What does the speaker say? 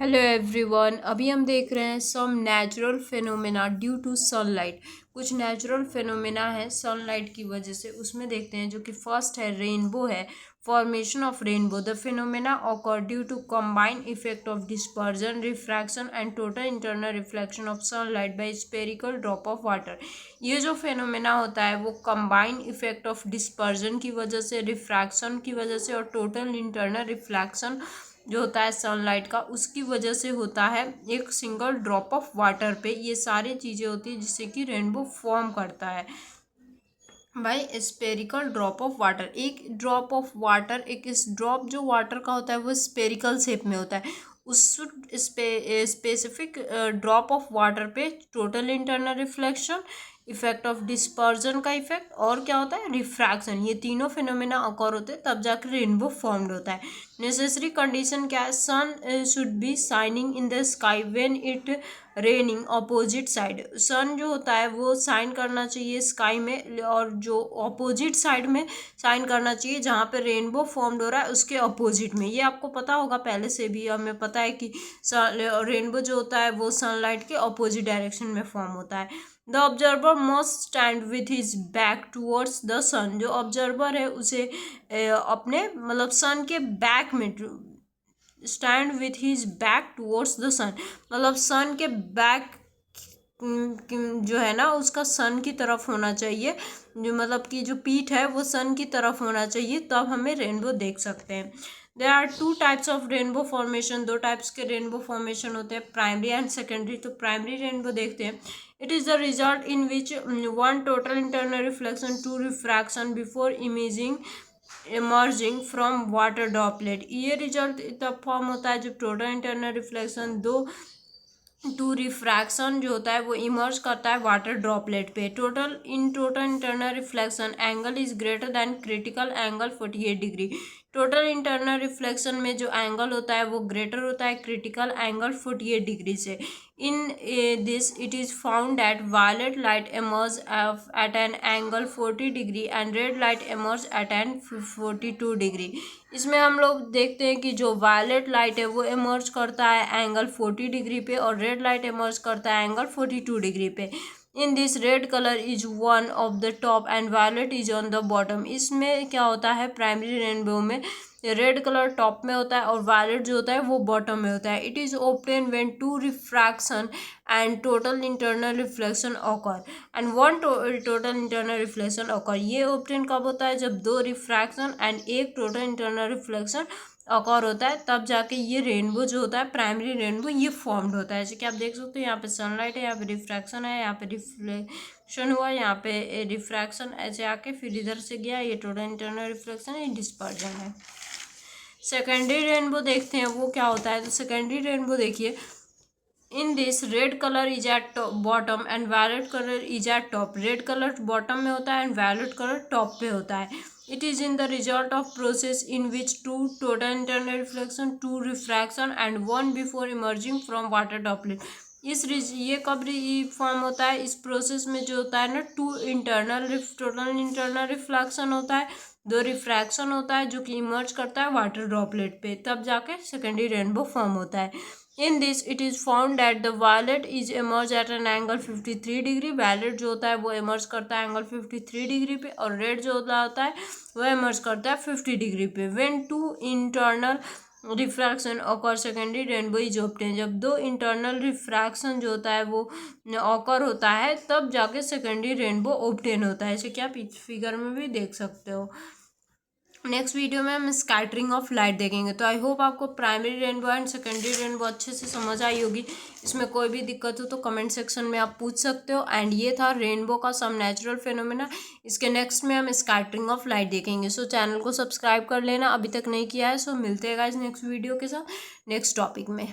Hello everyone. अभी हम देख रहे हैं some natural phenomena due to sunlight. कुछ नेचुरल फिनोमेना है सनलाइट की वजह से, उसमें देखते हैं। जो कि फर्स्ट है रेनबो है, formation of rainbow. The phenomena occur due to combined effect of dispersion, refraction and total internal reflection of sunlight by spherical drop of water. ये जो फिनोमेना होता है वो कंबाइंड इफेक्ट ऑफ डिस्पर्जन की वजह से, रिफ्रैक्शन की वजह से और टोटल इंटरनल रिफ्लेक्शन जो होता है सनलाइट का, उसकी वजह से होता है एक सिंगल ड्रॉप ऑफ वाटर पे। ये सारी चीज़ें होती है जिससे कि रेनबो फॉर्म करता है भाई स्पेरिकल ड्रॉप ऑफ वाटर। एक ड्रॉप ऑफ वाटर, एक इस ड्रॉप जो वाटर का होता है वो स्पेरिकल शेप में होता है। उस स्पेसिफिक ड्रॉप ऑफ वाटर पे total internal reflection, effect of dispersion का इफेक्ट और क्या होता है रिफ्रैक्शन, ये तीनों फिनोमेना अकर होते हैं, तब जाकर रेनबो फॉर्म्ड होता है। नेसेसरी कंडीशन क्या है? Sun should be shining in the sky when it raining opposite side. Sun जो होता है वो साइन करना चाहिए स्काई में, और जो ऑपोजिट साइड में साइन करना चाहिए जहाँ पे रेनबो फॉर्म्ड हो रहा है उसके ऑपोजिट में। ये आपको पता होगा पहले से भी, हमें पता है कि रेनबो जो होता है वो सनलाइट के ऑपोजिट डायरेक्शन में फॉर्म होता है। The observer must stand with his back towards the sun. जो ऑब्जर्वर है उसे अपने मतलब सन के बैक में stand with his back towards the sun, मतलब सन के बैक जो है ना उसका सन की तरफ होना चाहिए। जो मतलब कि जो पीठ है वो सन की तरफ होना चाहिए, तब हमें रेनबो देख सकते हैं। There are two types of rainbow formation. दो टाइप्स के रेनबो फॉर्मेशन होते हैं, प्राइमरी एंड सेकेंडरी। तो प्राइमरी रेनबो देखते हैं। It is the result in which one total internal reflection, two refraction before imaging emerging from water droplet. ये result तब form होता है जब टोटल इंटरनल रिफ्लेक्शन, दो टू रिफ्रैक्शन जो होता है वो इमर्ज करता है वाटर ड्रॉपलेट पे। Total internal reflection angle is greater than critical angle 48 degree. Total internal reflection में जो एंगल होता है वो ग्रेटर होता है क्रिटिकल एंगल 48 डिग्री से। In this it is found that violet light emerge at an angle 40 degree and red light emerge at an 42 degree. इसमें हम लोग देखते हैं कि जो वायलेट लाइट है वो emerge करता है एंगल 40 डिग्री पे, और रेड लाइट emerge करता है एंगल 42 डिग्री पे। In this red colour is one of the top and violet is on the bottom. इसमें क्या होता है प्राइमरी रेनबो में रेड कलर टॉप में होता है और वायलेट जो होता है वो बॉटम में होता है। It is obtain when two refraction and total internal reflection occur and one total internal reflection occur. ये ऑब्टेन कब होता है? जब दो रिफ्रैक्शन एंड एक टोटल इंटरनल रिफ्लेक्शन ऑकर होता है, तब जाके ये रेनबो जो होता है प्राइमरी रेनबो ये फॉर्म्ड होता है। जैसे कि आप देख सकते हो यहाँ पे सनलाइट है, यहाँ पे रिफ्रैक्शन है, यहाँ पे रिफ्लेक्शन हुआ, यहाँ पे रिफ्रैक्शन ऐसे आके फिर इधर से गया, ये टोटल इंटरनल रिफ्लेक्शन है, ये डिस्पर्जन है। सेकेंडरी रेनबो देखते हैं वो क्या होता है। तो सेकेंडरी रेनबो देखिए, in this red colour is at bottom and violet colour is at top. Red colour bottom में होता है एंड वायलेट कलर टॉप पे होता है। It is in the result of process in which two total internal reflection, two refraction and one before emerging from water droplet. ये कब form होता है? इस प्रोसेस में जो होता है ना, टोटल इंटरनल रिफ्लेक्शन होता है, दो रिफ्रैक्शन होता है जो कि इमर्ज करता है वाटर ड्रॉपलेट पे, तब जाके सेकेंडरी रेनबो फॉर्म होता है। In this it is found that the violet is emerge at an angle 53 degree. Violet जो होता है वो एमर्ज करता है एंगल 53 डिग्री पे, और रेड जो होता है वो एमर्ज करता है 50 डिग्री पे। When two internal refraction occur secondary rainbow is obtain. जब दो इंटरनल रिफ्रैक्शन जो होता है वो ऑकर होता है, तब जाके सेकेंडरी रेनबो ऑब्टेन होता है। इसे क्या फिगर में भी देख सकते हो। नेक्स्ट वीडियो में हम स्कैटरिंग ऑफ लाइट देखेंगे। तो आई होप आपको primary rainbow and secondary rainbow अच्छे से समझ आई होगी। इसमें कोई भी दिक्कत हो तो कमेंट सेक्शन में आप पूछ सकते हो। एंड ये था रेनबो का सम नेचुरल फिनोमेना। इसके नेक्स्ट में हम स्कैटरिंग ऑफ लाइट देखेंगे। सो चैनल को सब्सक्राइब कर लेना अभी तक नहीं किया है। सो मिलते हैं गाइस नेक्स्ट वीडियो के साथ नेक्स्ट टॉपिक में।